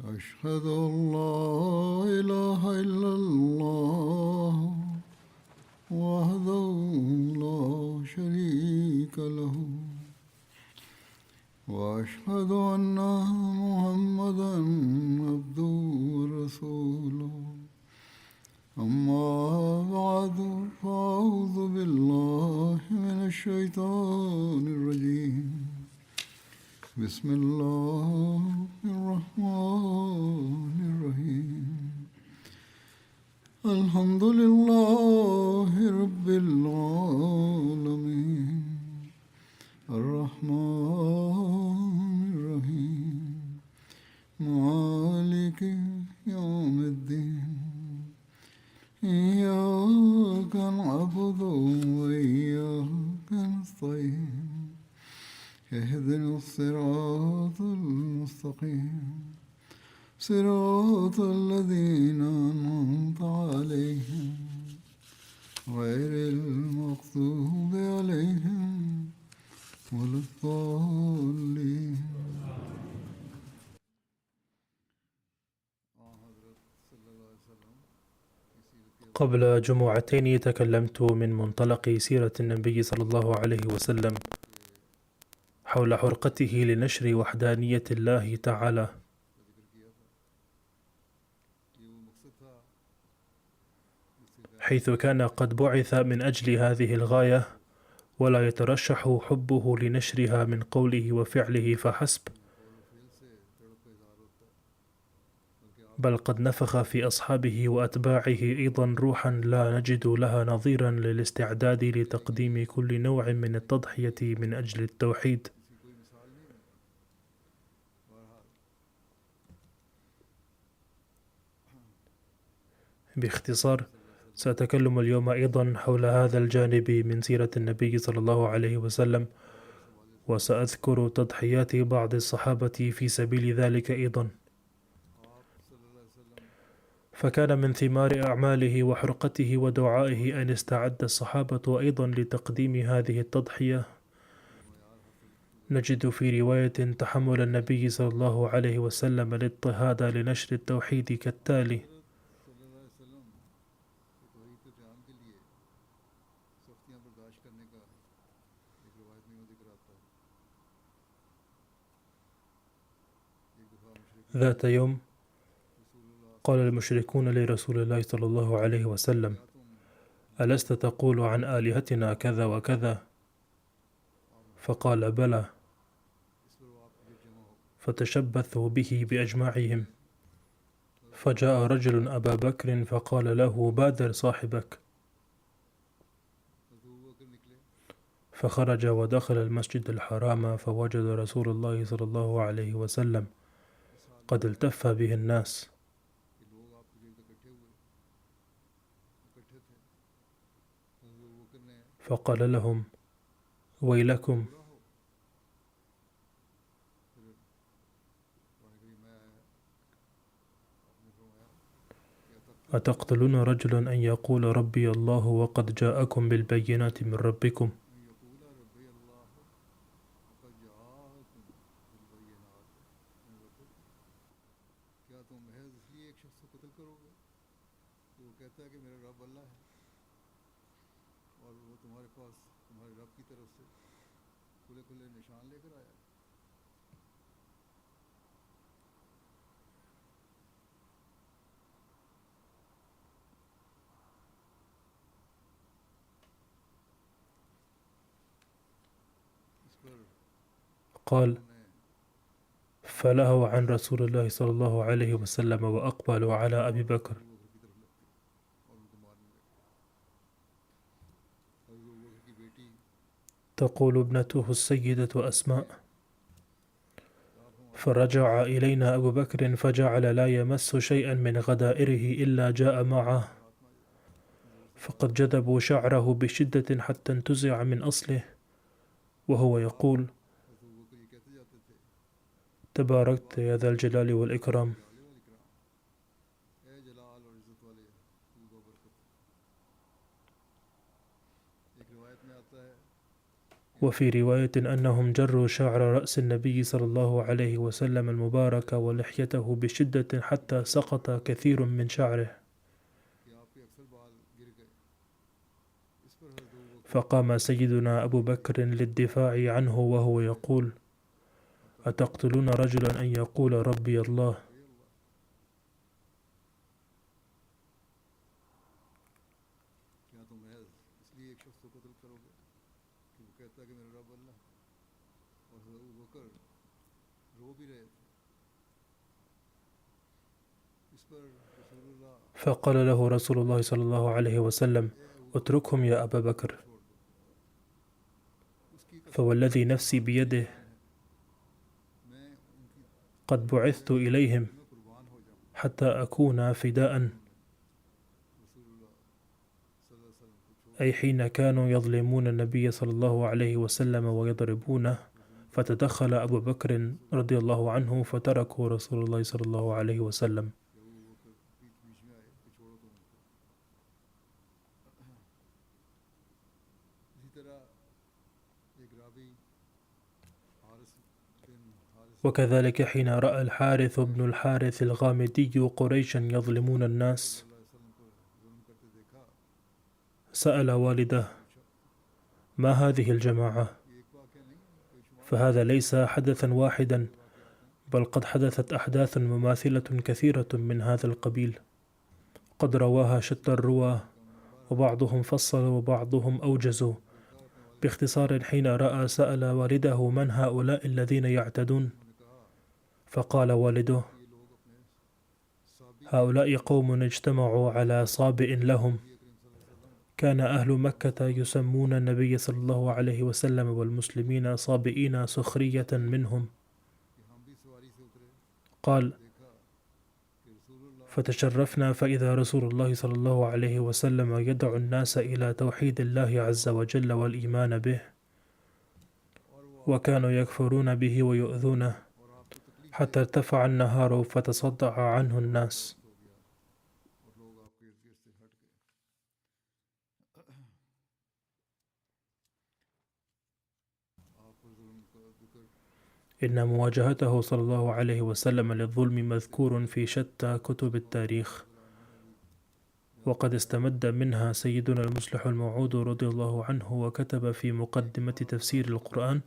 أشهد أن لا إله إلا الله وحده لا شريك له وأشهد أن محمدا عبده ورسوله أما بعد فأعوذ بالله من الشيطان الرجيم بسم الله الرحمن الرحيم الحمد لله رب العالمين الرحمن الرحيم مالك يوم الدين إياك نعبد وإياك نستعين اهدنا الصراط المستقيم صراط الذين أنعمت عليهم غير المغضوب عليهم ولا الضالين. قبل جمعتين تكلمت من منطلق سيرة النبي صلى الله عليه وسلم حول حرقته لنشر وحدانية الله تعالى، حيث كان قد بعث من أجل هذه الغاية، ولا يترشح حبه لنشرها من قوله وفعله فحسب، بل قد نفخ في أصحابه وأتباعه أيضا روحا لا نجد لها نظيرا للاستعداد لتقديم كل نوع من التضحية من أجل التوحيد. باختصار، سأتكلم اليوم أيضا حول هذا الجانب من سيرة النبي صلى الله عليه وسلم، وسأذكر تضحيات بعض الصحابة في سبيل ذلك أيضا. فكان من ثمار أعماله وحرقته ودعائه أن استعد الصحابة أيضا لتقديم هذه التضحية. نجد في رواية تحمل النبي صلى الله عليه وسلم الاضطهاد لنشر التوحيد كالتالي: ذات يوم قال المشركون لرسول الله صلى الله عليه وسلم: ألست تقول عن آلهتنا كذا وكذا؟ فقال: بلى. فتشبثوا به بأجمعهم، فجاء رجل أبا بكر فقال له: بادر صاحبك. فخرج ودخل المسجد الحرام، فوجد رسول الله صلى الله عليه وسلم قد التف به الناس، فقال لهم: ويلكم، أتقتلون رجلا أن يقول ربي الله وقد جاءكم بالبينات من ربكم؟ قال: فلهوا عن رسول الله صلى الله عليه وسلم وأقبلوا على أبي بكر. تقول ابنته السيدة أسماء: فرجع إلينا أبو بكر فجعل لا يمس شيئا من غدائره إلا جاء معه، فقد جذبوا شعره بشدة حتى انتزع من أصله، وهو يقول: تباركت يا ذا الجلال والإكرام. وفي رواية أنهم جروا شعر رأس النبي صلى الله عليه وسلم المبارك ولحيته بشدة حتى سقط كثير من شعره. فقام سيدنا أبو بكر للدفاع عنه وهو يقول: أتقتلون رجلا أن يقول ربي الله؟ فقال له رسول الله صلى الله عليه وسلم: اتركهم يا أبا بكر، فوالذي نفسي بيده قد بعثت إليهم حتى أكون فداء، أي حين كانوا يظلمون النبي صلى الله عليه وسلم ويضربونه، فتدخل أبو بكر رضي الله عنه فتركوا رسول الله صلى الله عليه وسلم. وكذلك حين رأى الحارث بن الحارث الغامدي قريشا يظلمون الناس، سأل والده: ما هذه الجماعة؟ فهذا ليس حدثا واحدا، بل قد حدثت أحداث مماثلة كثيرة من هذا القبيل، قد رواها شتى الرواة، وبعضهم فصل وبعضهم أوجزوا. باختصار، حين رأى سأل والده: من هؤلاء الذين يعتدون؟ فقال والده: هؤلاء قوم اجتمعوا على صابئ لهم، كان أهل مكة يسمون النبي صلى الله عليه وسلم والمسلمين صابئين سخرية منهم. قال: فتشرفنا فإذا رسول الله صلى الله عليه وسلم يدعو الناس إلى توحيد الله عز وجل والإيمان به، وكانوا يكفرون به ويؤذونه، حتى ارتفع النهار فتصدع عنه الناس. إن مواجهته صلى الله عليه وسلم للظلم مذكور في شتى كتب التاريخ، وقد استمد منها سيدنا المصلح الموعود رضي الله عنه، وكتب في مقدمة تفسير القرآن: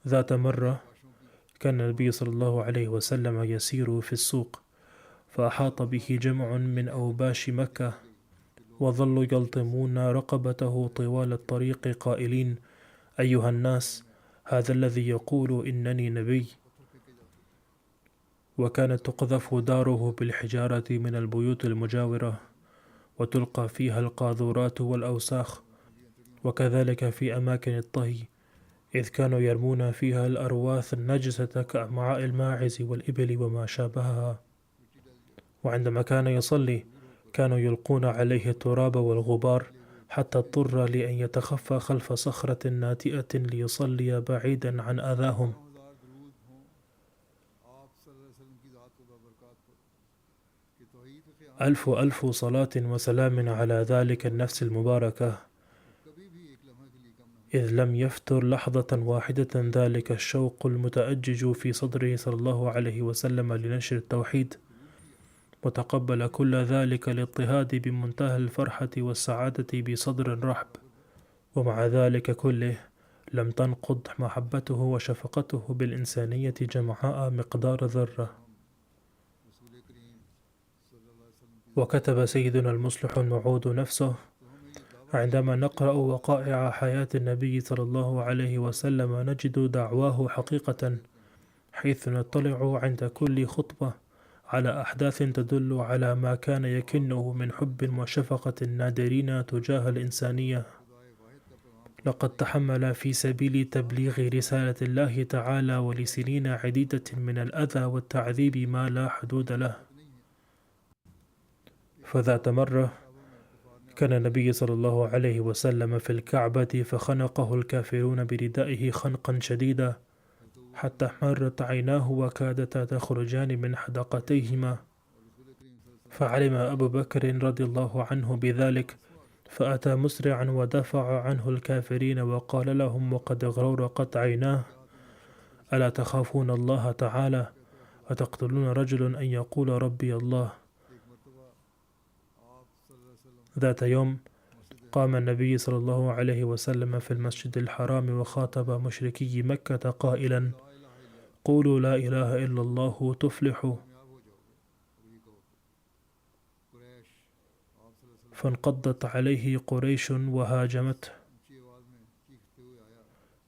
ذات مرة كان النبي صلى الله عليه وسلم يسير في السوق، فأحاط به جمع من أوباش مكة، وظلوا يلطمون رقبته طوال الطريق قائلين: أيها الناس، هذا الذي يقول إنني نبي. وكانت تقذف داره بالحجارة من البيوت المجاورة، وتلقى فيها القاذورات والأوساخ، وكذلك في أماكن الطهي، إذ كانوا يرمون فيها الأرواث النجسة كأمعاء الماعز والإبل وما شابهها. وعندما كان يصلي كانوا يلقون عليه التراب والغبار، حتى اضطر لأن يتخفى خلف صخرة ناتئة ليصلي بعيدا عن أذاهم. ألف صلاة وسلام على ذلك النفس المباركة، إذ لم يفتر لحظة واحدة ذلك الشوق المتأجج في صدره صلى الله عليه وسلم لنشر التوحيد، وتقبل كل ذلك الاضطهاد بمنتهى الفرحة والسعادة بصدر رحب. ومع ذلك كله لم تنقض محبته وشفقته بالإنسانية جمعاء مقدار ذرة. وكتب سيدنا المصلح الموعود نفسه: عندما نقرأ وقائع حياة النبي صلى الله عليه وسلم نجد دعواه حقيقة، حيث نطلع عند كل خطبة على أحداث تدل على ما كان يكنه من حب وشفقة نادرين تجاه الإنسانية. لقد تحمل في سبيل تبليغ رسالة الله تعالى ولسنين عديدة من الأذى والتعذيب ما لا حدود له. فذات مرة كان النبي صلى الله عليه وسلم في الكعبة، فخنقه الكافرون بردائه خنقا شديدا حتى احمرت عيناه وكادتا تخرجان من حدقتيهما. فعلم أبو بكر رضي الله عنه بذلك، فأتى مسرعا ودفع عنه الكافرين وقال لهم وقد اغرقت عيناه: ألا تخافون الله تعالى؟ أتقتلون رجل أن يقول ربي الله؟ ذات يوم قام النبي صلى الله عليه وسلم في المسجد الحرام وخاطب مشركي مكة قائلا: قولوا لا إله إلا الله تفلحوا. فانقضت عليه قريش وهاجمته،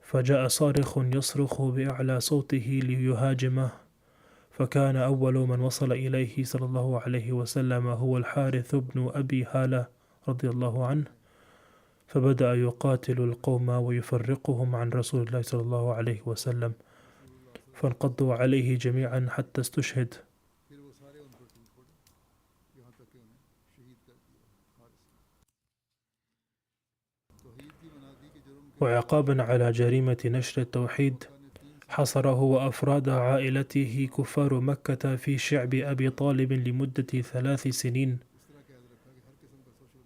فجاء صارخ يصرخ بأعلى صوته ليهاجمه، فكان أول من وصل إليه صلى الله عليه وسلم هو الحارث بن أبي هالة رضي الله عنه، فبدأ يقاتل القوم ويفرقهم عن رسول الله صلى الله عليه وسلم، فانقضوا عليه جميعا حتى استشهد. وعقابا على جريمة نشر التوحيد حصره وأفراد عائلته كفار مكة في شعب أبي طالب لمدة 3 سنين،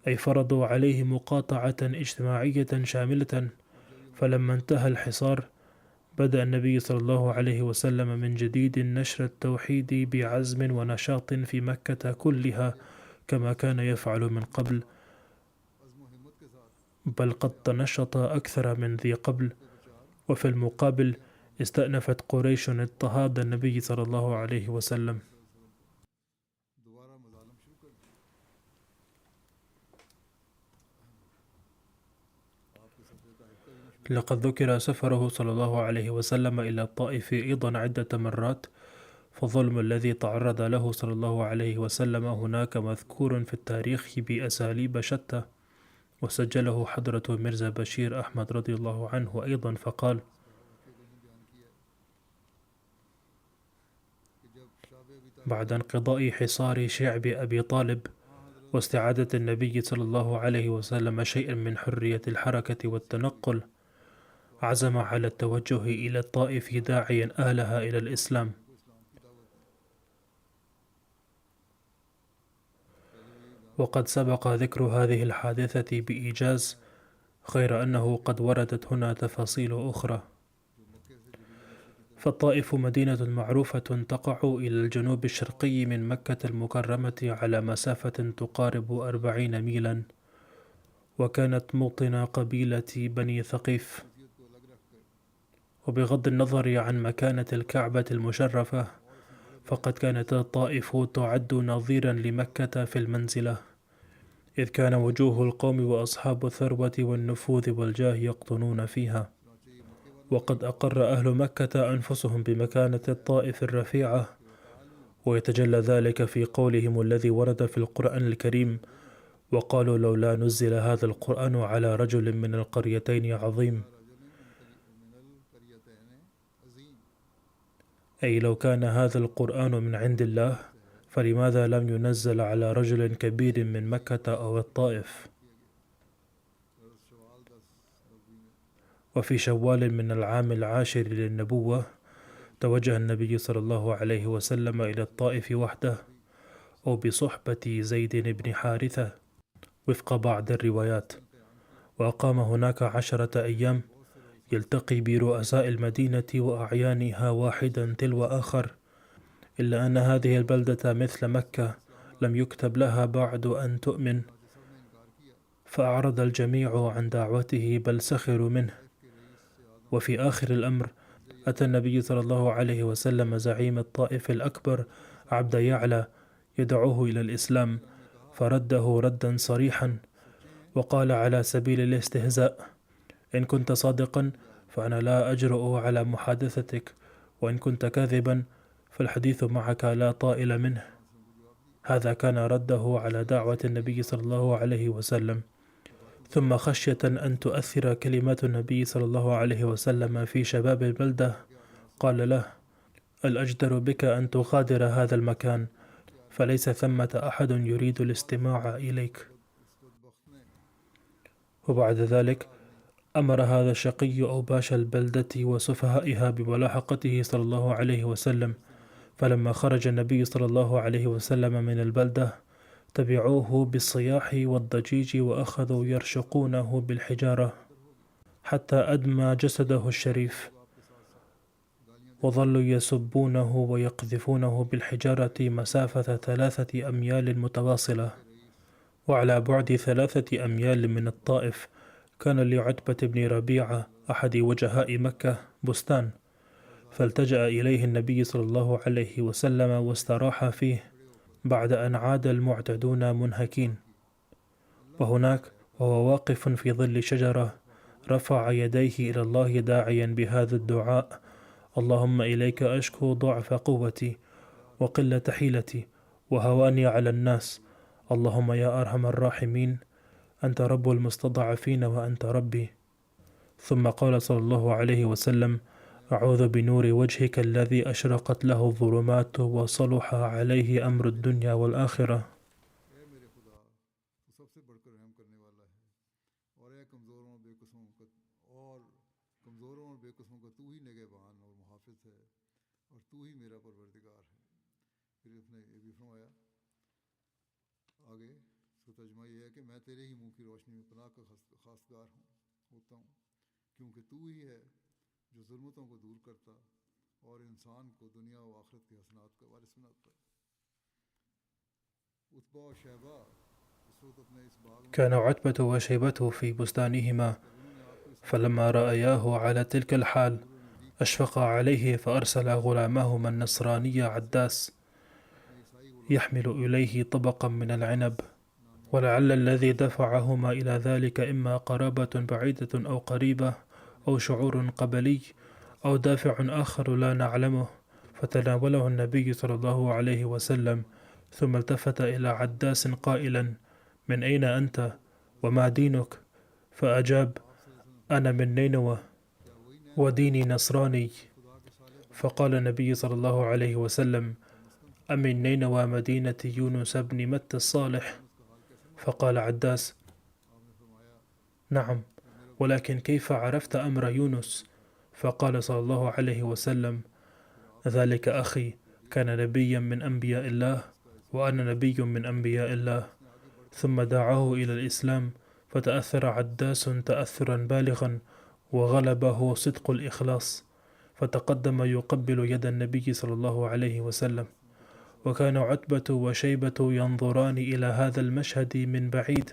أي فرضوا عليه مقاطعة اجتماعية شاملة. فلما انتهى الحصار بدأ النبي صلى الله عليه وسلم من جديد نشر التوحيد بعزم ونشاط في مكة كلها كما كان يفعل من قبل، بل قد تنشط أكثر من ذي قبل. وفي المقابل استأنفت قريش اضطهاد النبي صلى الله عليه وسلم. لقد ذكر سفره صلى الله عليه وسلم إلى الطائف أيضا عدة مرات، فالظلم الذي تعرض له صلى الله عليه وسلم هناك مذكور في التاريخ بأساليب شتى، وسجله حضرة ميرزا بشير أحمد رضي الله عنه أيضا، فقال: بعد انقضاء حصار شعب أبي طالب واستعادة النبي صلى الله عليه وسلم شيئا من حرية الحركة والتنقل، عزم على التوجه إلى الطائف داعيا أهلها إلى الإسلام. وقد سبق ذكر هذه الحادثة بإيجاز، غير أنه قد وردت هنا تفاصيل أخرى. فالطائف مدينة معروفة تقع إلى الجنوب الشرقي من مكة المكرمة على مسافة تقارب 40 ميلا، وكانت موطن قبيلة بني ثقيف. وبغض النظر عن مكانة الكعبة المشرفة، فقد كانت الطائف تعد نظيرا لمكة في المنزلة، إذ كان وجوه القوم وأصحاب الثروة والنفوذ والجاه يقطنون فيها. وقد أقر أهل مكة أنفسهم بمكانة الطائف الرفيعة، ويتجلى ذلك في قولهم الذي ورد في القرآن الكريم: وقالوا لولا نزل هذا القرآن على رجل من القريتين عظيم، أي لو كان هذا القرآن من عند الله فلماذا لم ينزل على رجل كبير من مكة أو الطائف؟ وفي شوال من العام 10 للنبوة توجه النبي صلى الله عليه وسلم إلى الطائف وحده أو بصحبة زيد بن حارثة وفق بعض الروايات، وأقام هناك 10 أيام يلتقي برؤساء المدينة وأعيانها واحدا تلو آخر، إلا أن هذه البلدة مثل مكة لم يكتب لها بعد أن تؤمن، فأعرض الجميع عن دعوته بل سخروا منه. وفي آخر الأمر أتى النبي صلى الله عليه وسلم زعيم الطائف الأكبر عبد يعلى يدعوه إلى الإسلام، فرده ردا صريحا وقال على سبيل الاستهزاء: إن كنت صادقا فأنا لا أجرؤ على محادثتك، وإن كنت كاذبا فالحديث معك لا طائل منه. هذا كان رده على دعوة النبي صلى الله عليه وسلم. ثم خشية أن تؤثر كلمات النبي صلى الله عليه وسلم في شباب البلدة قال له: الأجدر بك أن تغادر هذا المكان، فليس ثمة أحد يريد الاستماع إليك. وبعد ذلك أمر هذا الشقي أوباش البلدة وسفهائها بملاحقته صلى الله عليه وسلم. فلما خرج النبي صلى الله عليه وسلم من البلدة تبعوه بالصياح والضجيج وأخذوا يرشقونه بالحجارة حتى أدمى جسده الشريف، وظلوا يسبونه ويقذفونه بالحجارة مسافة 3 أميال متواصلة. وعلى بعد 3 أميال من الطائف كان لعتبة بن ربيعة أحد وجهاء مكة بستان، فالتجأ إليه النبي صلى الله عليه وسلم واستراح فيه بعد أن عاد المعتدون منهكين. وهناك وهو واقف في ظل شجرة رفع يديه إلى الله داعيا بهذا الدعاء: اللهم إليك أشكو ضعف قوتي وقلة حيلتي وهواني على الناس، اللهم يا أرحم الراحمين، أنت رب المستضعفين وأنت ربي. ثم قال صلى الله عليه وسلم: أعوذ بنور وجهك الذي أشرقت له الظلمات وصلح عليه أمر الدنيا والآخرة. اے میرے خدا تو سب سے بڑھ کر رحم کرنے والا ہے، اور اے کمزوروں اور بے قسموں کا تو ہی نگہبان اور محافظ ہے، اور تو ہی میرا پروردگار ہے۔ پھر اس نے یہ بھی فرمایا آگے، تو ترجمہ یہ ہے کہ میں تیرے ہی منہ کی روشنی میں پناہ کا خواستگار ہوتا ہوں، کیونکہ تو ہی ہے جو ظلمتوں کو دور کرتا اور انسان کو دنیا و آخرت کی حسنات کا وارث بناتا ہے۔ عتبہ اور شیبہ اس وقت اپنے اس باغ میں كان عتبة وشيبة في بستانهما، فلما رأياه على تلك الحال أشفق عليه، فأرسل غلامهما النصراني عداس يحمل إليه طبقا من العنب. ولعل الذي دفعهما إلى ذلك إما قرابة بعيدة أو قريبة أو شعور قبلي أو دافع آخر لا نعلمه، فتناوله النبي صلى الله عليه وسلم ثم التفت إلى عداس قائلا: من أين أنت وما دينك؟ فأجاب: أنا من نينوى وديني نصراني. فقال النبي صلى الله عليه وسلم: أمن نينوى مدينة يونس بن متى الصالح؟ فقال عداس: نعم، ولكن كيف عرفت أمر يونس؟ فقال صلى الله عليه وسلم: ذلك أخي كان نبيا من أنبياء الله وأنا نبي من أنبياء الله. ثم دعاه إلى الإسلام، فتأثر عداس تأثرا بالغا وغلبه صدق الإخلاص، فتقدم يقبل يد النبي صلى الله عليه وسلم. وكان عتبة وشيبة ينظران إلى هذا المشهد من بعيد،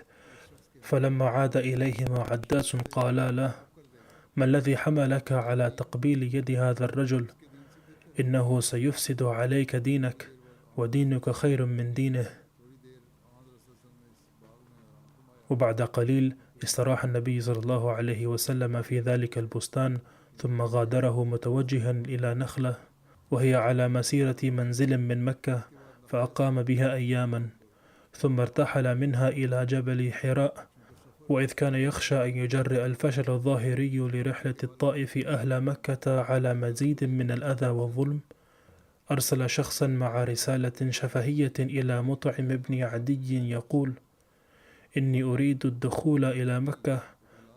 فلما عاد إليهما عداس قالا له: ما الذي حملك على تقبيل يد هذا الرجل؟ إنه سيفسد عليك دينك ودينك خير من دينه. وبعد قليل استراح النبي صلى الله عليه وسلم في ذلك البستان، ثم غادره متوجها إلى نخلة وهي على مسيرة منزل من مكة، فأقام بها أياما، ثم ارتحل منها إلى جبل حراء. وإذ كان يخشى أن يجرئ الفشل الظاهري لرحلة الطائف أهل مكة على مزيد من الأذى والظلم، أرسل شخصا مع رسالة شفهية إلى مطعم بن عدي يقول: إني أريد الدخول إلى مكة،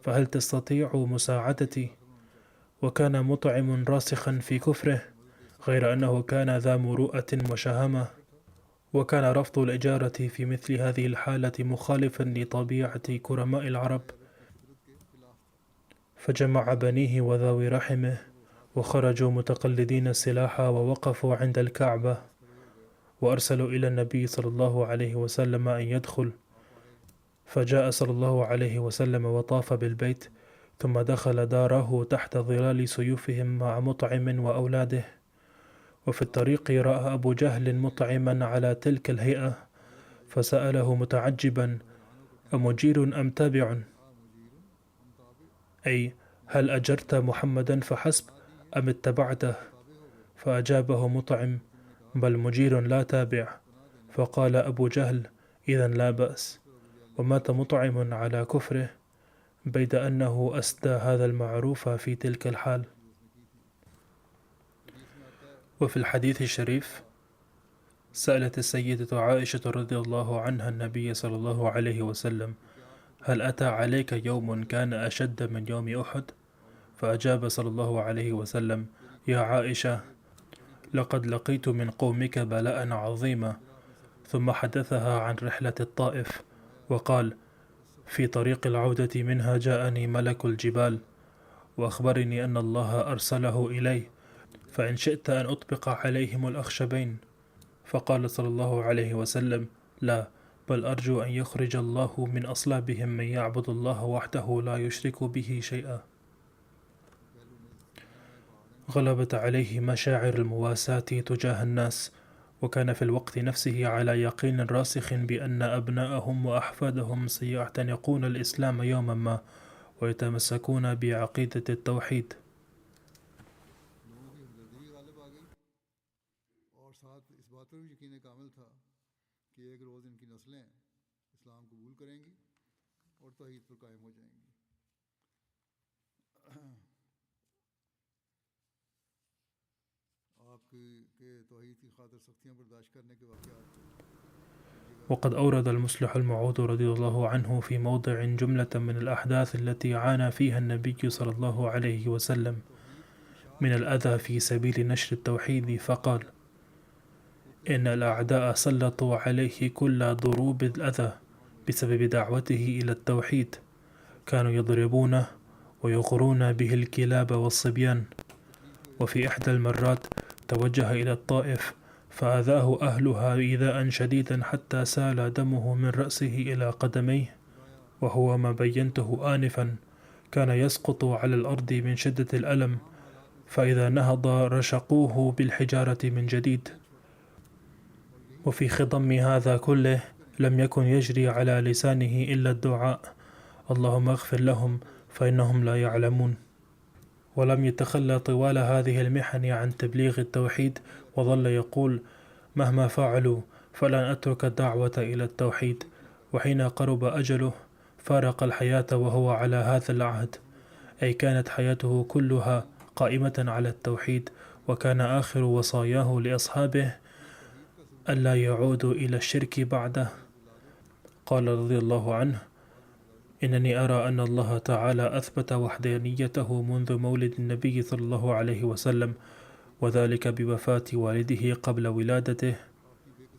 فهل تستطيع مساعدتي؟ وكان مطعم راسخا في كفره، غير أنه كان ذا مروءة وشهامة، وكان رفض الإجارة في مثل هذه الحالة مخالفا لطبيعة كرماء العرب. فجمع بنيه وذوي رحمه وخرجوا متقلدين السلاح ووقفوا عند الكعبة، وأرسلوا إلى النبي صلى الله عليه وسلم أن يدخل، فجاء صلى الله عليه وسلم وطاف بالبيت، ثم دخل داره تحت ظلال سيوفهم مع مطعم وأولاده. وفي الطريق رأى أبو جهل مطعما على تلك الهيئة، فسأله متعجبا: أمجير أم تابع؟ أي هل أجرت محمدا فحسب أم اتبعته؟ فأجابه مطعم: بل مجير لا تابع. فقال أبو جهل: إذا لا بأس. ومات مطعم على كفره، بيد أنه أسدى هذا المعروف في تلك الحال. وفي الحديث الشريف: سألت السيدة عائشة رضي الله عنها النبي صلى الله عليه وسلم: هل أتى عليك يوم كان أشد من يوم أحد؟ فأجاب صلى الله عليه وسلم: يا عائشة، لقد لقيت من قومك بلاء عظيما، ثم حدثها عن رحلة الطائف وقال: في طريق العودة منها جاءني ملك الجبال وأخبرني أن الله أرسله إلي، فإن شئت أن أطبق عليهم الأخشبين. فقال صلى الله عليه وسلم: لا، بل أرجو أن يخرج الله من أصلابهم من يعبد الله وحده لا يشرك به شيئا. غلبت عليه مشاعر المواساة تجاه الناس، وكان في الوقت نفسه على يقين راسخ بأن أبناءهم وأحفادهم سيعتنقون الإسلام يوما ما ويتمسكون بعقيدة التوحيد. وقد أورد المصلح الموعود رضي الله عنه في موضع جملة من الأحداث التي عانى فيها النبي صلى الله عليه وسلم من الأذى في سبيل نشر التوحيد، فقال: إن الأعداء سلطوا عليه كل ضروب الأذى بسبب دعوته إلى التوحيد، كانوا يضربونه ويغرون به الكلاب والصبيان. وفي إحدى المرات توجه إلى الطائف فأذاه أهلها إيذاء شديدا حتى سال دمه من رأسه إلى قدميه، وهو ما بينته آنفا كان يسقط على الأرض من شدة الألم، فإذا نهض رشقوه بالحجارة من جديد. وفي خضم هذا كله لم يكن يجري على لسانه إلا الدعاء: اللهم اغفر لهم فإنهم لا يعلمون. ولم يتخلى طوال هذه المحن عن تبليغ التوحيد، وظل يقول: مهما فعلوا فلن أترك الدعوة إلى التوحيد. وحين قرب أجله فارق الحياة وهو على هذا العهد، أي كانت حياته كلها قائمة على التوحيد، وكان آخر وصاياه لأصحابه ألا يعودوا إلى الشرك بعده. قال رضي الله عنه: إنني أرى أن الله تعالى أثبت وحدانيته منذ مولد النبي صلى الله عليه وسلم، وذلك بوفاة والده قبل ولادته،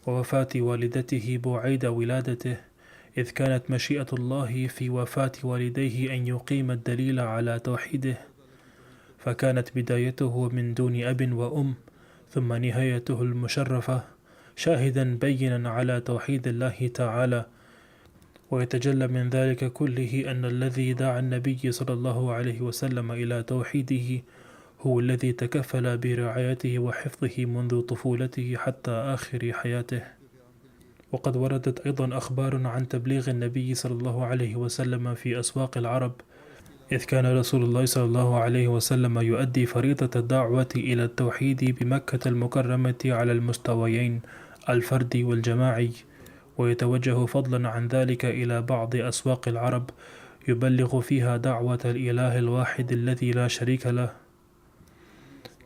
ووفاة والدته بعيد ولادته، إذ كانت مشيئة الله في وفاة والديه أن يقيم الدليل على توحيده، فكانت بدايته من دون أب وأم، ثم نهايته المشرفة شاهدا بينا على توحيد الله تعالى. ويتجلى من ذلك كله أن الذي دعا النبي صلى الله عليه وسلم إلى توحيده هو الذي تكفل برعايته وحفظه منذ طفولته حتى آخر حياته. وقد وردت أيضا أخبار عن تبليغ النبي صلى الله عليه وسلم في أسواق العرب، إذ كان رسول الله صلى الله عليه وسلم يؤدي فريضة الدعوة إلى التوحيد بمكة المكرمة على المستويين الفردي والجماعي، ويتوجه فضلا عن ذلك إلى بعض أسواق العرب يبلغ فيها دعوة الإله الواحد الذي لا شريك له.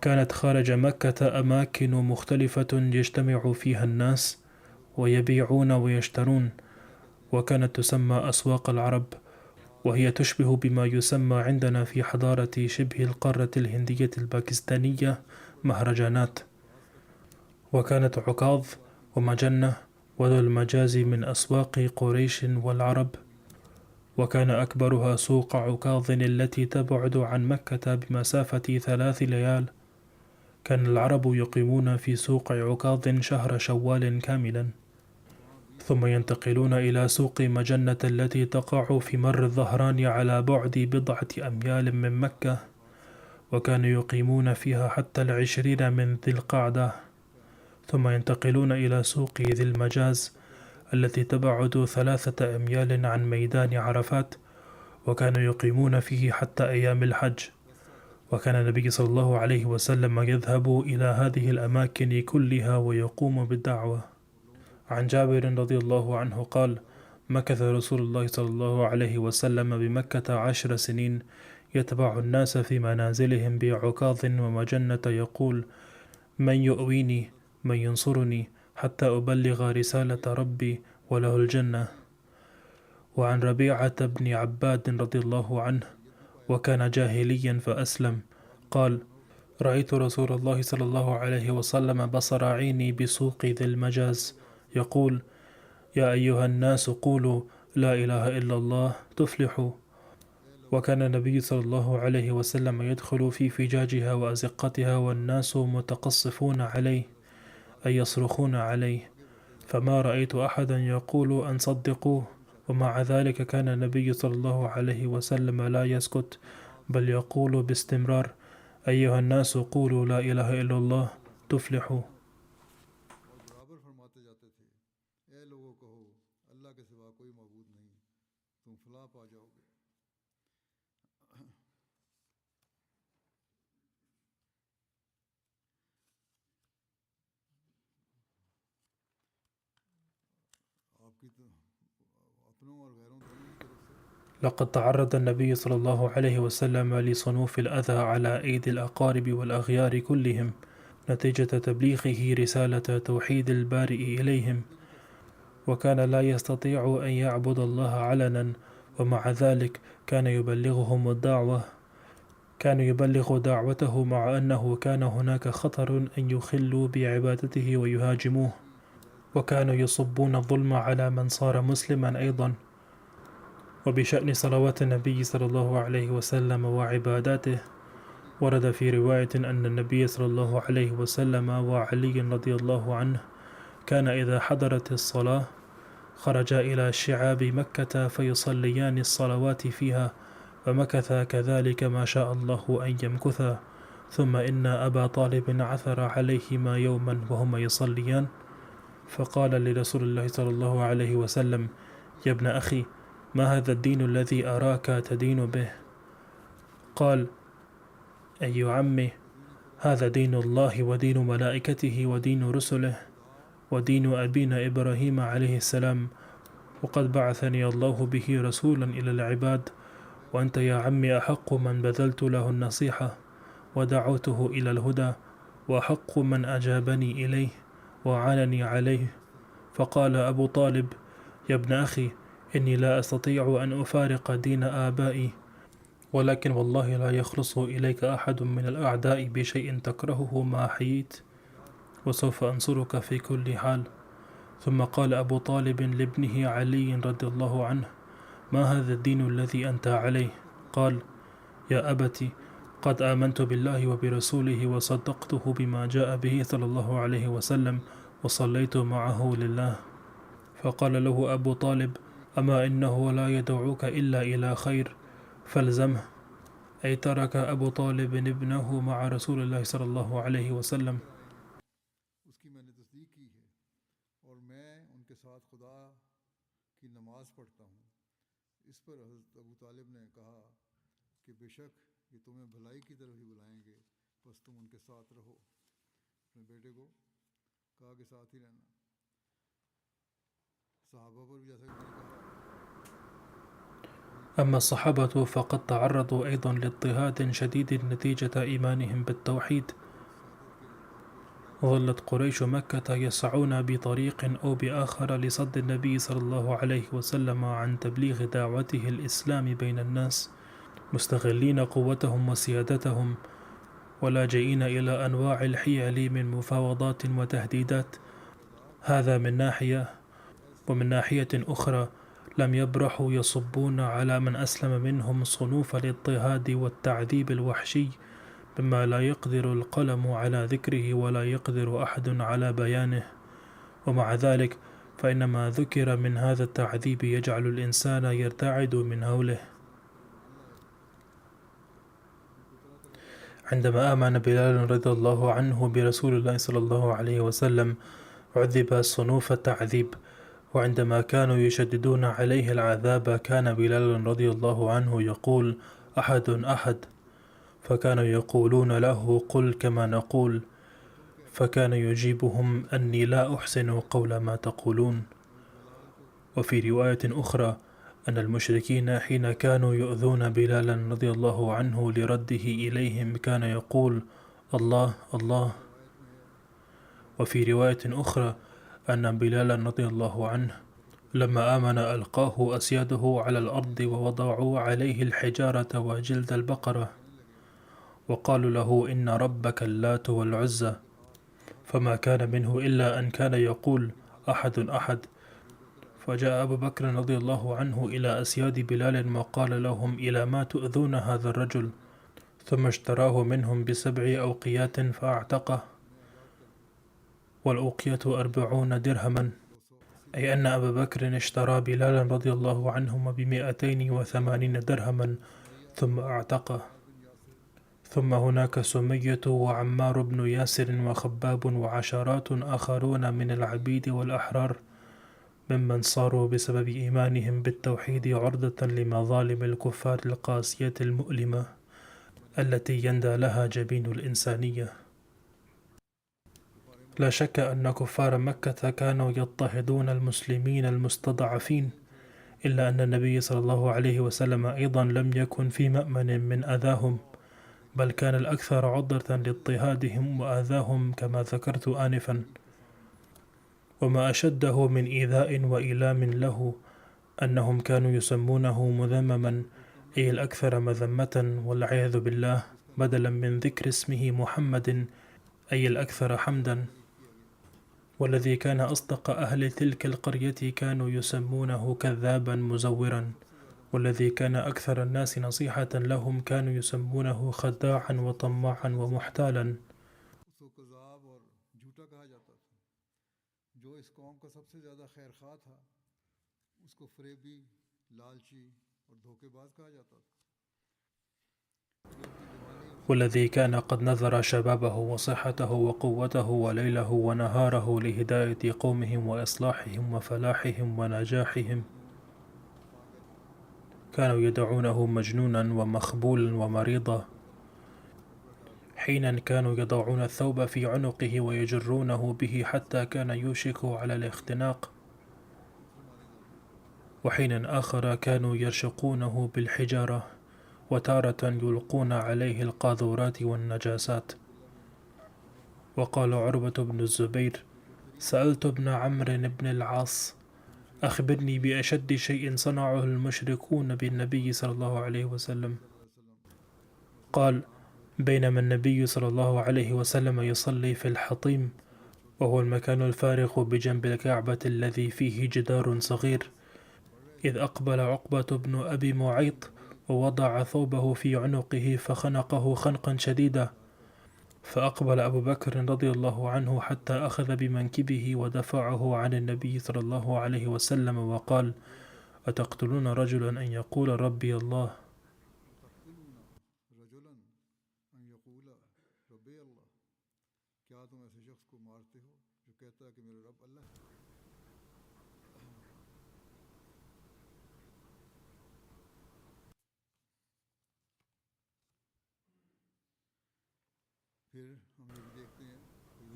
كانت خارج مكة أماكن مختلفة يجتمع فيها الناس ويبيعون ويشترون، وكانت تسمى أسواق العرب، وهي تشبه بما يسمى عندنا في حضارة شبه القارة الهندية الباكستانية مهرجانات. وكانت عكاظ ومجنة وذو المجاز من أسواق قريش والعرب، وكان أكبرها سوق عكاظ التي تبعد عن مكة بمسافة 3 ليال. كان العرب يقيمون في سوق عكاظ شهر شوال كاملا، ثم ينتقلون إلى سوق مجنة التي تقع في مر الظهران على بعد 1 أميال من مكة، وكانوا يقيمون فيها حتى 20 من ذي القعدة، ثم ينتقلون إلى سوق ذي المجاز التي تبعد 3 أميال عن ميدان عرفات، وكانوا يقيمون فيه حتى أيام الحج. وكان النبي صلى الله عليه وسلم يذهب إلى هذه الأماكن كلها ويقوم بالدعوة. عن جابر رضي الله عنه قال: مكث رسول الله صلى الله عليه وسلم بمكة 10 سنين يتبع الناس في منازلهم بعكاظ ومجنة يقول: من يؤويني، من ينصرني، حتى أبلغ رسالة ربي وله الجنة. وعن ربيعة بن عباد رضي الله عنه، وكان جاهليا فأسلم، قال: رأيت رسول الله صلى الله عليه وسلم بصر عيني بسوق ذي المجاز يقول: يا أيها الناس قولوا لا إله إلا الله تفلحوا. وكان النبي صلى الله عليه وسلم يدخل في فجاجها وأزقتها والناس متقصفون عليه أي يصرخون عليه، فما رأيت أحدا يقول أن صدقوه. ومع ذلك كان النبي صلى الله عليه وسلم لا يسكت، بل يقول باستمرار: أيها الناس قولوا لا إله إلا الله تفلحوا. और बराबर फरमाते जाते थे, ए लोगों कहो अल्लाह के सिवा कोई मबूद नहीं, तुम फलाह पा जाओगे। आपकी तो अपनों और गैरों दोनों की तरफ से لقد تعرض النبي صلى الله عليه وسلم لصنوف الأذى على أيدي الأقارب والأغيار كلهم نتيجة تبليغه رسالة توحيد البارئ إليهم، وكان لا يستطيع أن يعبد الله علنا، ومع ذلك كان يبلغهم الدعوة، كان يبلغ دعوته مع أنه كان هناك خطر أن يخلوا بعبادته ويهاجموه، وكانوا يصبون الظلم على من صار مسلما أيضا. وبشأن صلوات النبي صلى الله عليه وسلم وعباداته، ورد في رواية أن النبي صلى الله عليه وسلم وعلي رضي الله عنه كان إذا حضرت الصلاة خرجا إلى شعاب مكة فيصليان الصلوات فيها، ومكث كذلك ما شاء الله أن يمكثا. ثم إن أبا طالب عثر عليهما يوما وهما يصليان، فقال لرسول الله صلى الله عليه وسلم: يا ابن أخي، ما هذا الدين الذي أراك تدين به؟ قال: أي عمي، هذا دين الله ودين ملائكته ودين رسله ودين أبينا إبراهيم عليه السلام، وقد بعثني الله به رسولا إلى العباد، وأنت يا عمي أحق من بذلت له النصيحة ودعوته إلى الهدى، وأحق من أجابني إليه وعانني عليه. فقال أبو طالب: يا ابن أخي، إني لا أستطيع أن أفارق دين آبائي، ولكن والله لا يخلص إليك أحد من الأعداء بشيء تكرهه ما حييت، وسوف أنصرك في كل حال. ثم قال أبو طالب لابنه علي رضي الله عنه: ما هذا الدين الذي أنت عليه؟ قال: يا أبت، قد آمنت بالله وبرسوله وصدقته بما جاء به صلى الله عليه وسلم، وصليت معه لله. فقال له أبو طالب: أما إنه لا يدعوك إلا إلى خير فالزمه. أي ترك أبو طالب ابنه مع رسول الله صلى الله عليه وسلم. उसकी मैंने तस्दीक की है और मैं उनके साथ खुदा की नमाज पढ़ता हूँ। इस पर हज़रत अबू तालिब ने कहा कि बेशक ये तुम्हें भलाई की तरफ ही बुलाएंगे, बस तुम उनके साथ रहो। अपने बेटे को कहा कि साथ ही रहना। सहाबा पर भी जैसा कि मैंने कहा, أما الصحابة فقد تعرضوا أيضا لاضطهاد شديد نتيجة إيمانهم بالتوحيد. ظلت قريش مكة يسعون بطريق أو بآخر لصد النبي صلى الله عليه وسلم عن تبليغ دعوته الإسلام بين الناس، مستغلين قوتهم وسيادتهم، ولاجئين إلى أنواع الحيل من مفاوضات وتهديدات. هذا من ناحية، ومن ناحية أخرى لم يبرحوا يصبون على من أسلم منهم صنوف الاضطهاد والتعذيب الوحشي، بما لا يقدر القلم على ذكره ولا يقدر أحد على بيانه. ومع ذلك فإن ما ذكر من هذا التعذيب يجعل الإنسان يرتعد من هوله. عندما آمن بلال رضي الله عنه برسول الله صلى الله عليه وسلم عذب صنوف التعذيب، وعندما كانوا يشددون عليه العذاب كان بلال رضي الله عنه يقول: أحد أحد، فكانوا يقولون له: قل كما نقول، فكان يجيبهم أني لا أحسن قول ما تقولون. وفي رواية أخرى أن المشركين حين كانوا يؤذون بلالا رضي الله عنه لرده إليهم كان يقول: الله الله. وفي رواية أخرى أن بلالا رضي الله عنه لما آمن ألقاه أسياده على الأرض ووضعوا عليه الحجارة وجلد البقرة، وقالوا له: إن ربك اللات والعزى، فما كان منه إلا أن كان يقول: أحد أحد. فجاء أبو بكر رضي الله عنه إلى أسياد بلال وقال لهم: إلى ما تؤذون هذا الرجل؟ ثم اشتراه منهم ب7 أوقيات فأعتقه، والأوقية 40 درهما، أي أن أبا بكر اشترى بلالا رضي الله عنهما ب280 درهما ثم أعتقه. ثم هناك سمية وعمار بن ياسر وخباب وعشرات آخرون من العبيد والأحرار ممن صاروا بسبب إيمانهم بالتوحيد عرضة لمظالم الكفار القاسية المؤلمة التي يندى لها جبين الإنسانية. لا شك أن كفار مكة كانوا يضطهدون المسلمين المستضعفين، إلا أن النبي صلى الله عليه وسلم أيضا لم يكن في مأمن من أذاهم، بل كان الأكثر عرضة لاضطهادهم وآذاهم كما ذكرت آنفا. وما أشده من إيذاء وإيلام له أنهم كانوا يسمونه مذمما، أي الأكثر مذمة والعياذ بالله، بدلا من ذكر اسمه محمد أي الأكثر حمدا. والذي كان أصدق أهل تلك القرية كانوا يسمونه كذابا مزورا، والذي كان أكثر الناس نصيحة لهم كانوا يسمونه خداعا وطماعا ومحتالا. والذي كان قد نذر شبابه وصحته وقوته وليله ونهاره لهداية قومهم وإصلاحهم وفلاحهم ونجاحهم، كانوا يدعونه مجنونا ومخبولا ومريضا. حينا كانوا يضعون الثوب في عنقه ويجرونه به حتى كان يوشك على الاختناق، وحينا آخر كانوا يرشقونه بالحجارة، وتارة يلقون عليه القاذورات والنجاسات. وقال عروة بن الزبير: سألت ابن عمرو بن العاص: أخبرني بأشد شيء صنعه المشركون بالنبي صلى الله عليه وسلم. قال: بينما النبي صلى الله عليه وسلم يصلي في الحطيم، وهو المكان الفارغ بجنب الكعبة الذي فيه جدار صغير، إذ أقبل عقبة بن أبي معيط ووضع ثوبه في عنقه فخنقه خنقا شديدا، فأقبل أبو بكر رضي الله عنه حتى أخذ بمنكبه ودفعه عن النبي صلى الله عليه وسلم وقال: أتقتلون رجلا أن يقول ربي الله؟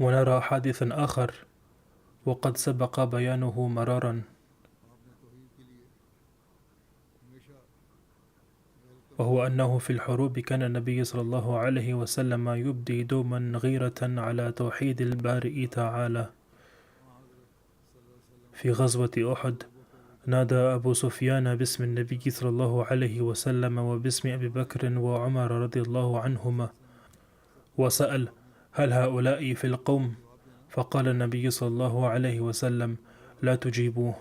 ونرى حادثا آخر وقد سبق بيانه مرارا، وهو أنه في الحروب كان النبي صلى الله عليه وسلم يبدي دوما غيرة على توحيد البارئ تعالى. في غزوة أحد نادى أبو سفيان باسم النبي صلى الله عليه وسلم وباسم أبي بكر وعمر رضي الله عنهما، وسأل: هل هؤلاء في القوم؟ فقال النبي صلى الله عليه وسلم: لا تجيبوه.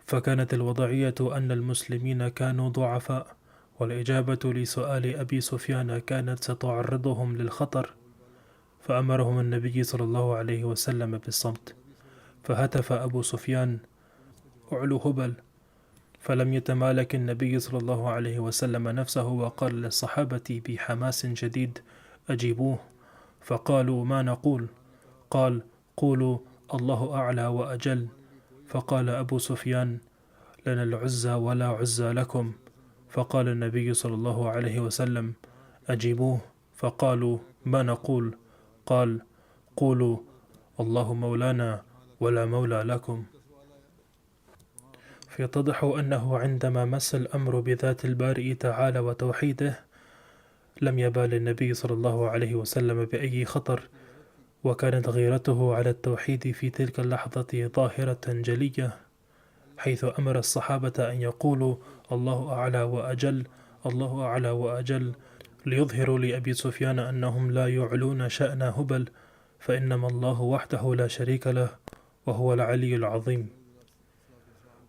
فكانت الوضعية أن المسلمين كانوا ضعفاء، والإجابة لسؤال أبي سفيان كانت ستعرضهم للخطر، فأمرهم النبي صلى الله عليه وسلم بالصمت. فهتف أبو سفيان: أعلو هبل! فلم يتمالك النبي صلى الله عليه وسلم نفسه وقال للصحابة بحماس شديد: أجيبوه. فقالوا: ما نقول؟ قال: قولوا الله أعلى وأجل. فقال أبو سفيان: لنا العزى ولا عزى لكم. فقال النبي صلى الله عليه وسلم: أجيبوه. فقالوا: ما نقول؟ قال: قولوا الله مولانا ولا مولى لكم. فيتضح أنه عندما مس الأمر بذات البارئ تعالى وتوحيده لم يبال النبي صلى الله عليه وسلم بأي خطر، وكانت غيرته على التوحيد في تلك اللحظة ظاهرة جلية، حيث أمر الصحابة أن يقولوا الله أعلى وأجل، الله أعلى وأجل، ليظهروا لأبي سفيان أنهم لا يعلون شأن هبل، فإنما الله وحده لا شريك له، وهو العلي العظيم.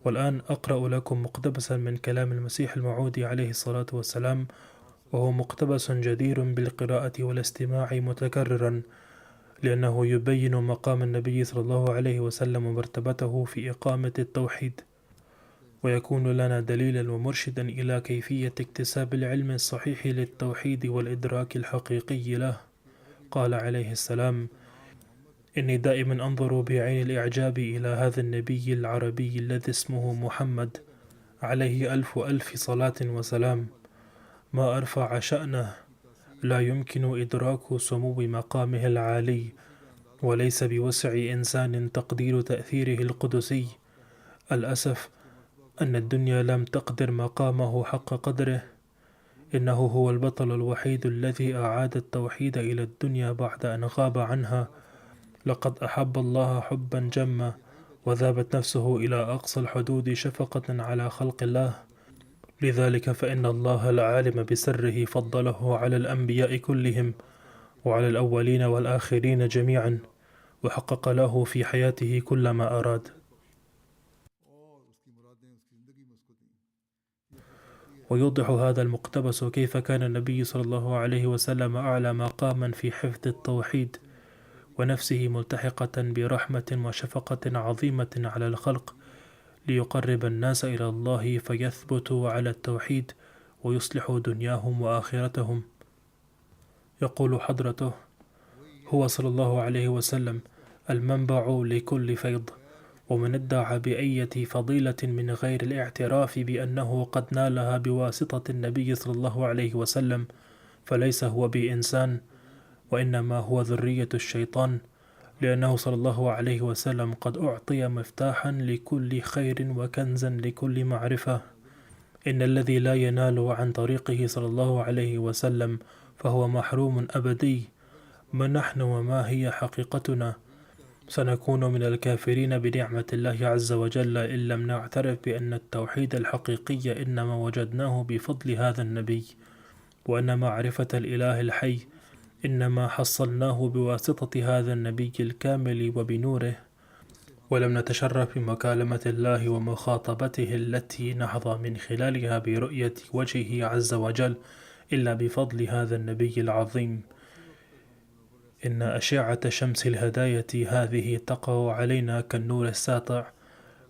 والآن أقرأ لكم مقتبسا من كلام المسيح الموعود عليه الصلاة والسلام، وهو مقتبس جدير بالقراءة والاستماع متكررا، لأنه يبين مقام النبي صلى الله عليه وسلم ومرتبته في إقامة التوحيد، ويكون لنا دليلا ومرشدا إلى كيفية اكتساب العلم الصحيح للتوحيد والإدراك الحقيقي له. قال عليه السلام: إني دائما أنظر بعين الإعجاب إلى هذا النبي العربي الذي اسمه محمد، عليه ألف صلاة وسلام، ما أرفع شأنه، لا يمكن إدراك سمو مقامه العالي، وليس بوسع إنسان تقدير تأثيره القدسي. الأسف أن الدنيا لم تقدر مقامه حق قدره. إنه هو البطل الوحيد الذي أعاد التوحيد إلى الدنيا بعد أن غاب عنها. لقد أحب الله حبا جما، وذابت نفسه إلى أقصى الحدود شفقة على خلق الله. لذلك فإن الله العالم بسره فضله على الأنبياء كلهم، وعلى الأولين والآخرين جميعا، وحقق له في حياته كل ما أراد. ويوضح هذا المقتبس كيف كان النبي صلى الله عليه وسلم أعلى مقاما في حفظ التوحيد، ونفسه ملتحقة برحمة وشفقة عظيمة على الخلق، ليقرب الناس إلى الله فيثبتوا على التوحيد ويصلحوا دنياهم وآخرتهم. يقول حضرته: هو صلى الله عليه وسلم المنبع لكل فيض، ومن ادعى بأية فضيلة من غير الاعتراف بأنه قد نالها بواسطة النبي صلى الله عليه وسلم فليس هو بإنسان، وإنما هو ذرية الشيطان، لأنه صلى الله عليه وسلم قد أعطي مفتاحا لكل خير وكنزا لكل معرفة. إن الذي لا ينال عن طريقه صلى الله عليه وسلم فهو محروم أبدي. من نحن وما هي حقيقتنا؟ سنكون من الكافرين بنعمة الله عز وجل إن لم نعترف بأن التوحيد الحقيقي إنما وجدناه بفضل هذا النبي، وأن معرفة الإله الحي إنما حصلناه بواسطة هذا النبي الكامل وبنوره، ولم نتشرف بمكالمة الله ومخاطبته التي نحظى من خلالها برؤية وجهه عز وجل إلا بفضل هذا النبي العظيم. إن أشعة شمس الهداية هذه تقع علينا كالنور الساطع،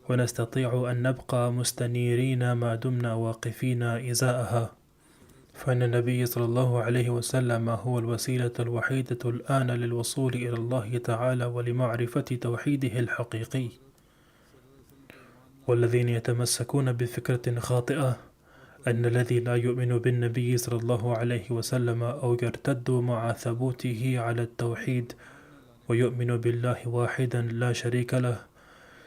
ونستطيع أن نبقى مستنيرين ما دمنا واقفين إزاءها، فإن النبي صلى الله عليه وسلم هو الوسيلة الوحيدة الآن للوصول إلى الله تعالى ولمعرفة توحيده الحقيقي. والذين يتمسكون بفكرة خاطئة أن الذي لا يؤمن بالنبي صلى الله عليه وسلم أو يرتد مع ثبوته على التوحيد ويؤمن بالله واحدا لا شريك له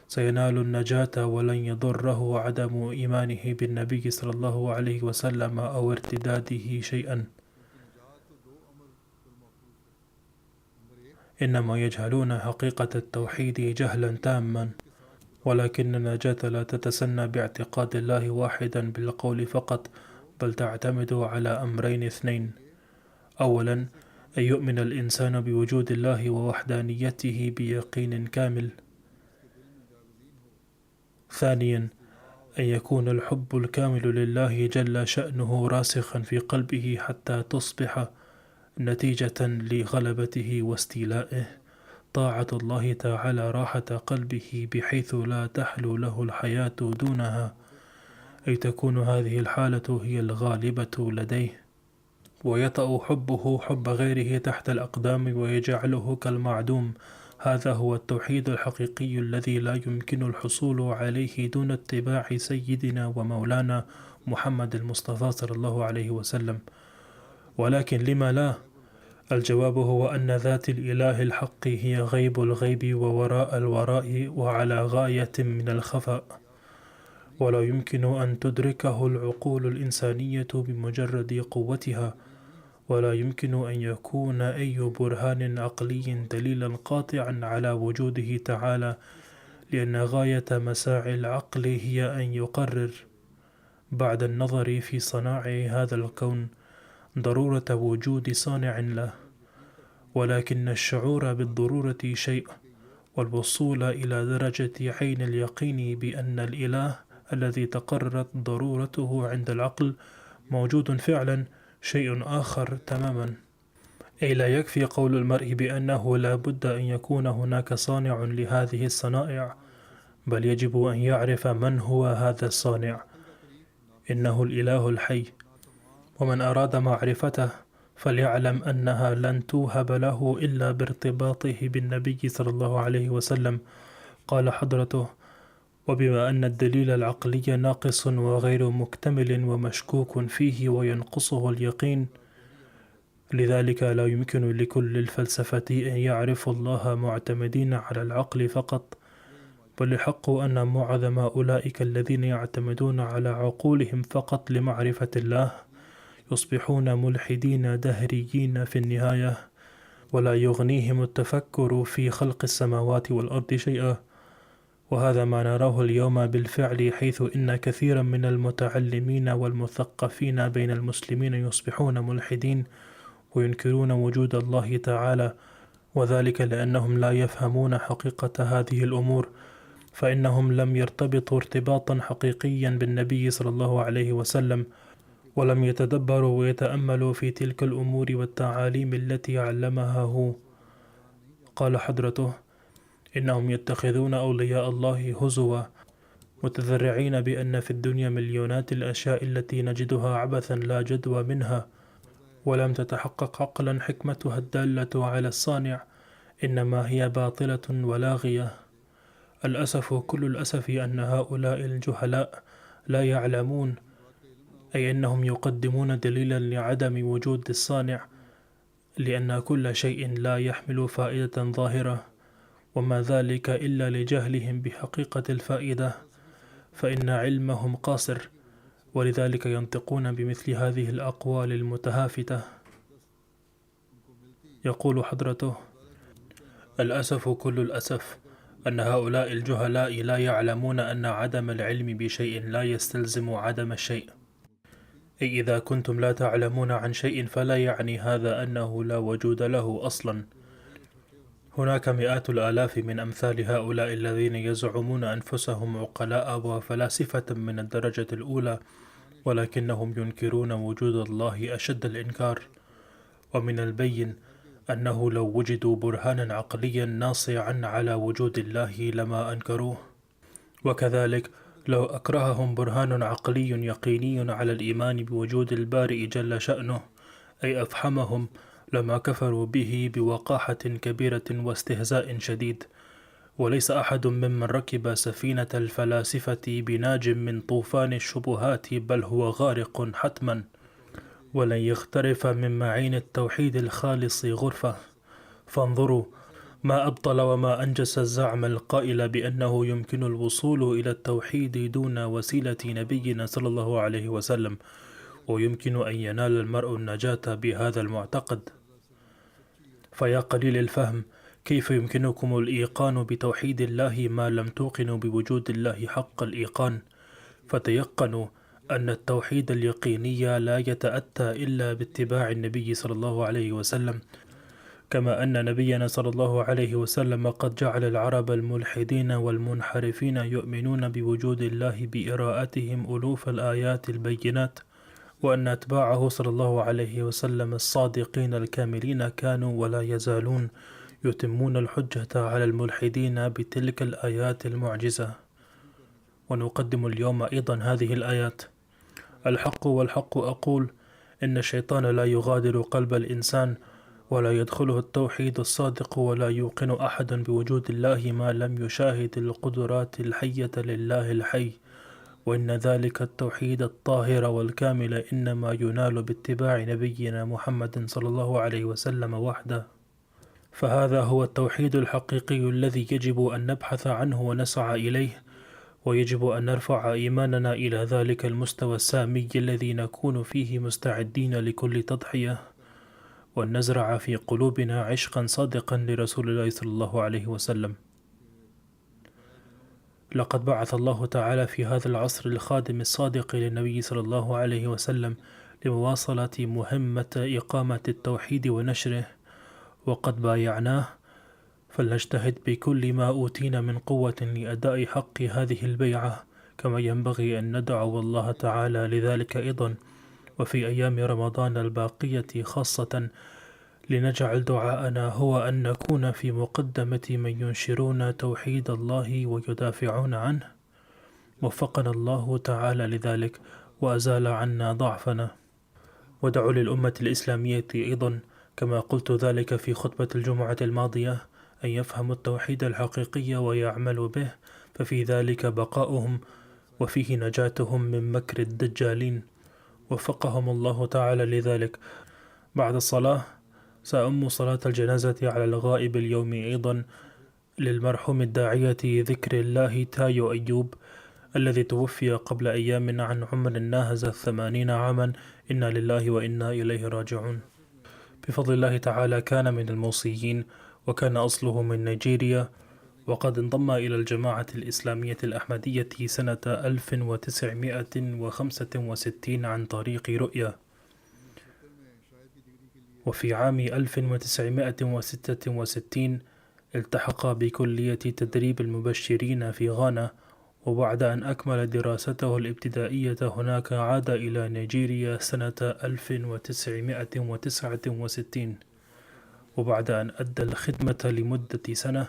سينال النجاة، ولن يضره عدم إيمانه بالنبي صلى الله عليه وسلم أو ارتداده شيئا. إنما يجهلون حقيقة التوحيد جهلا تاما، ولكن النجاة لا تتسنى باعتقاد الله واحدا بالقول فقط، بل تعتمد على أمرين اثنين: أولا أن يؤمن الإنسان بوجود الله ووحدانيته بيقين كامل، ثانيا أن يكون الحب الكامل لله جل شأنه راسخا في قلبه حتى تصبح نتيجة لغلبته واستيلائه طاعة الله تعالى راحة قلبه، بحيث لا تحلو له الحياة دونها، أي تكون هذه الحالة هي الغالبة لديه، ويطأ حبه حب غيره تحت الأقدام ويجعله كالمعدوم. هذا هو التوحيد الحقيقي الذي لا يمكن الحصول عليه دون اتباع سيدنا ومولانا محمد المصطفى صلى الله عليه وسلم. ولكن لما لا؟ الجواب هو أن ذات الإله الحق هي غيب الغيب ووراء الوراء وعلى غاية من الخفاء، ولا يمكن أن تدركه العقول الإنسانية بمجرد قوتها، ولا يمكن أن يكون أي برهان عقلي دليلا قاطعا على وجوده تعالى، لأن غاية مساعي العقل هي أن يقرر بعد النظر في صناع هذا الكون ضرورة وجود صانع له، ولكن الشعور بالضرورة شيء والوصول إلى درجة عين اليقين بأن الإله الذي تقررت ضرورته عند العقل موجود فعلا شيء آخر تماما. أي لا يكفي قول المرء بأنه لا بد أن يكون هناك صانع لهذه الصنائع، بل يجب أن يعرف من هو هذا الصانع. إنه الإله الحي، ومن أراد معرفته فليعلم أنها لن توهب له إلا بارتباطه بالنبي صلى الله عليه وسلم. قال حضرته: وبما أن الدليل العقلي ناقص وغير مكتمل ومشكوك فيه وينقصه اليقين، لذلك لا يمكن لكل الفلسفة أن يعرفوا الله معتمدين على العقل فقط، بل الحق أن معظم أولئك الذين يعتمدون على عقولهم فقط لمعرفة الله يصبحون ملحدين دهريين في النهاية، ولا يغنيهم التفكر في خلق السماوات والأرض شيئا. وهذا ما نراه اليوم بالفعل، حيث إن كثيرا من المتعلمين والمثقفين بين المسلمين يصبحون ملحدين وينكرون وجود الله تعالى، وذلك لأنهم لا يفهمون حقيقة هذه الأمور، فإنهم لم يرتبطوا ارتباطا حقيقيا بالنبي صلى الله عليه وسلم، ولم يتدبروا ويتأملوا في تلك الأمور والتعاليم التي علمها هو. قال حضرته: إنهم يتخذون أولياء الله هزوا، متذرعين بأن في الدنيا مليونات الأشياء التي نجدها عبثا لا جدوى منها، ولم تتحقق عقلا حكمتها الدالة على الصانع، إنما هي باطلة ولاغية. الأسف كل الأسف أن هؤلاء الجهلاء لا يعلمون، أي أنهم يقدمون دليلا لعدم وجود الصانع، لأن كل شيء لا يحمل فائدة ظاهرة، وما ذلك إلا لجهلهم بحقيقة الفائدة، فإن علمهم قاصر، ولذلك ينطقون بمثل هذه الأقوال المتهافتة. يقول حضرته: الأسف كل الأسف أن هؤلاء الجهلاء لا يعلمون أن عدم العلم بشيء لا يستلزم عدم الشيء. أي إذا كنتم لا تعلمون عن شيء فلا يعني هذا أنه لا وجود له أصلا. هناك مئات الآلاف من أمثال هؤلاء الذين يزعمون أنفسهم عقلاء وفلاسفة من الدرجة الأولى، ولكنهم ينكرون وجود الله أشد الإنكار. ومن البين أنه لو وجدوا برهانا عقليا ناصعا على وجود الله لما أنكروه، وكذلك لو أكرههم برهان عقلي يقيني على الإيمان بوجود البارئ جل شأنه، أي أفحمهم، لما كفروا به بوقاحة كبيرة واستهزاء شديد. وليس أحد ممن ركب سفينة الفلاسفة بناج من طوفان الشبهات، بل هو غارق حتما، ولن يخترف من معين التوحيد الخالص غرفة. فانظروا ما أبطل وما أنجس الزعم القائل بأنه يمكن الوصول إلى التوحيد دون وسيلة نبينا صلى الله عليه وسلم، ويمكن أن ينال المرء النجاة بهذا المعتقد. فيا قليل الفهم، كيف يمكنكم الإيقان بتوحيد الله ما لم توقنوا بوجود الله حق الإيقان؟ فتيقنوا أن التوحيد اليقيني لا يتأتى إلا باتباع النبي صلى الله عليه وسلم، كما أن نبينا صلى الله عليه وسلم قد جعل العرب الملحدين والمنحرفين يؤمنون بوجود الله بإراءتهم ألوف الآيات البينات، وأن أتباعه صلى الله عليه وسلم الصادقين الكاملين كانوا ولا يزالون يتمون الحجة على الملحدين بتلك الآيات المعجزة. ونقدم اليوم أيضا هذه الآيات: الحق والحق أقول إن الشيطان لا يغادر قلب الإنسان ولا يدخله التوحيد الصادق، ولا يوقن أحد بوجود الله ما لم يشاهد القدرات الحية لله الحي، وإن ذلك التوحيد الطاهر والكامل إنما ينال باتباع نبينا محمد صلى الله عليه وسلم وحده. فهذا هو التوحيد الحقيقي الذي يجب أن نبحث عنه ونسعى إليه، ويجب أن نرفع إيماننا إلى ذلك المستوى السامي الذي نكون فيه مستعدين لكل تضحية، وأن نزرع في قلوبنا عشقا صادقا لرسول الله صلى الله عليه وسلم. لقد بعث الله تعالى في هذا العصر الخادم الصادق للنبي صلى الله عليه وسلم لمواصلة مهمة إقامة التوحيد ونشره، وقد بايعناه فلنجتهد بكل ما أوتينا من قوة لأداء حق هذه البيعة، كما ينبغي أن ندعو الله تعالى لذلك أيضا، وفي أيام رمضان الباقية خاصة لنجعل دعاءنا هو أن نكون في مقدمة من ينشرون توحيد الله ويدافعون عنه. وفقنا الله تعالى لذلك وأزال عنا ضعفنا. ودعوا للأمة الإسلامية أيضا كما قلت ذلك في خطبة الجمعة الماضية أن يفهموا التوحيد الحقيقي ويعملوا به، ففي ذلك بقاؤهم وفيه نجاتهم من مكر الدجالين. وفقهم الله تعالى لذلك. بعد الصلاة سأؤم صلاة الجنازة على الغائب اليوم أيضا للمرحوم الداعية ذكر الله تايو أيوب الذي توفي قبل أيام عن عمر ناهز 80 عاما. إنا لله وإنا إليه راجعون. بفضل الله تعالى كان من الموصيين، وكان أصله من نيجيريا، وقد انضم إلى الجماعة الإسلامية الأحمدية سنة 1965 عن طريق رؤية. وفي عام 1966 التحق بكلية تدريب المبشرين في غانا، وبعد أن أكمل دراسته الابتدائية هناك عاد إلى نيجيريا سنة 1969، وبعد أن أدى الخدمة لمدة سنة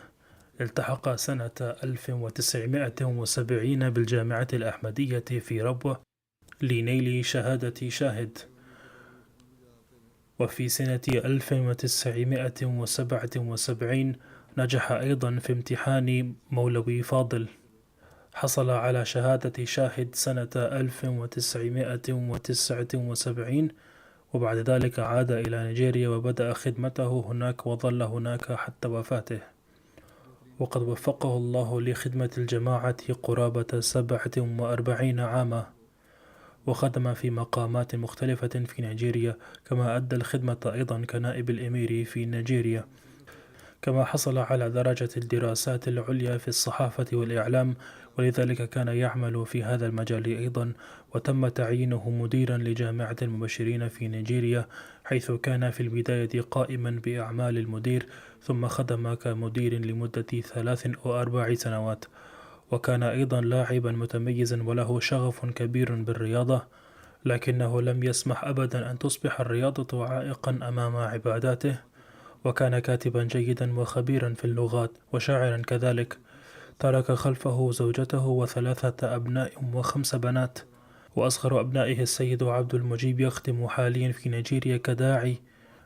التحق سنة 1970 بالجامعة الأحمدية في ربوة لنيل شهادة شاهد. وفي سنة 1977 نجح أيضا في امتحان مولوي فاضل، حصل على شهادة شاهد سنة 1979، وبعد ذلك عاد إلى نيجيريا وبدأ خدمته هناك وظل هناك حتى وفاته. وقد وفقه الله لخدمة الجماعة قرابة 47 عاما، وخدم في مقامات مختلفة في نيجيريا، كما أدى الخدمة أيضا كنائب الإمير في نيجيريا، كما حصل على درجة الدراسات العليا في الصحافة والإعلام، ولذلك كان يعمل في هذا المجال أيضا. وتم تعيينه مديرا لجامعة المبشرين في نيجيريا، حيث كان في البداية قائما بأعمال المدير، ثم خدم كمدير لمدة 3 أو 4 سنوات. وكان أيضا لاعبا متميزا وله شغف كبير بالرياضة، لكنه لم يسمح أبدا أن تصبح الرياضة عائقا أمام عباداته. وكان كاتبا جيدا وخبيرا في اللغات وشاعرا كذلك. ترك خلفه زوجته و3 أبناء و5 بنات، وأصغر أبنائه السيد عبد المجيب يخدم حاليا في نيجيريا كداعي،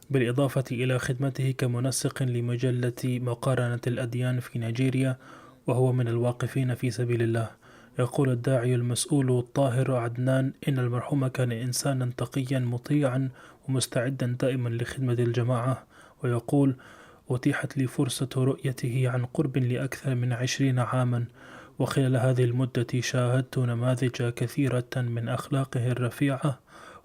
بالإضافة إلى خدمته كمنسق لمجلة مقارنة الأديان في نيجيريا، وهو من الواقفين في سبيل الله. يقول الداعي المسؤول الطاهر عدنان إن المرحوم كان إنسانا تقيا مطيعا ومستعدا دائما لخدمة الجماعة، ويقول: أتيحت لي فرصة رؤيته عن قرب لأكثر من 20 عاما، وخلال هذه المدة شاهدت نماذج كثيرة من أخلاقه الرفيعة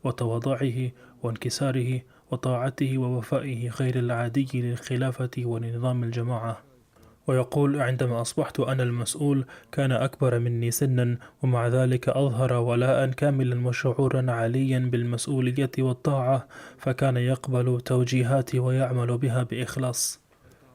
وتواضعه وانكساره وطاعته ووفائه غير العادي للخلافة ولنظام الجماعة. ويقول: عندما أصبحت أنا المسؤول كان أكبر مني سنا، ومع ذلك أظهر ولاء كاملا وشعورا عاليا بالمسؤولية والطاعة، فكان يقبل توجيهاتي ويعمل بها بإخلاص.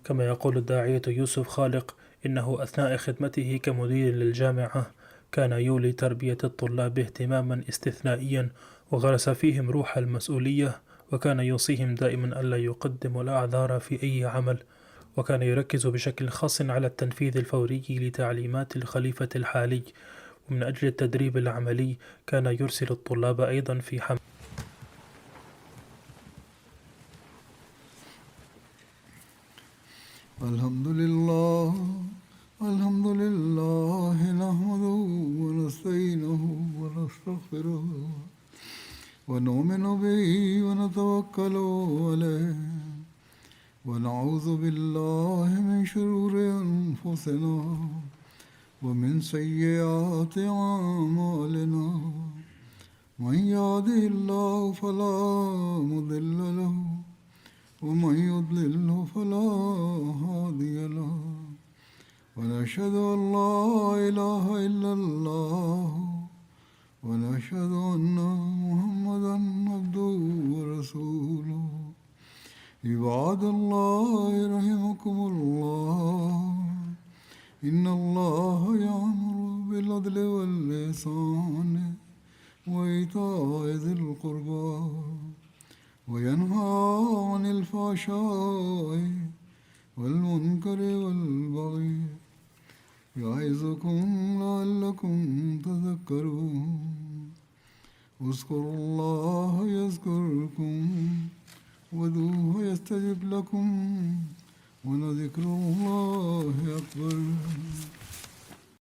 كما يقول الداعية يوسف خالق إنه أثناء خدمته كمدير للجامعة كان يولي تربية الطلاب اهتماما استثنائيا، وغرس فيهم روح المسؤولية، وكان يوصيهم دائما ألا يقدموا الأعذار في أي عمل، وكان يركز بشكل خاص على التنفيذ الفوري لتعليمات الخليفة الحالي. ومن أجل التدريب العملي كان يرسل الطلاب أيضا في حملة. الحمد لله نحمده ونستعينه ونستغفره ونؤمن به ونتوكل عليه ونعوذ بالله من شرور أنفسنا ومن سيئات أعمالنا. من يهده الله فلا مضل له ومن يضلل فلا هادي له، ونشهد أن لا إله إلا الله ونشهد أن محمدا عبده ورسوله. عباد الله رحمكم الله إن الله يأمر بالعدل والإحسان وإيتاء ذي القربى وينهى عن الفحشاء والمنكر والبغي يعظكم لعلكم تذكرون اذكروا الله يذكركم وادعوه يستجب لكم ولذكر الله أكبر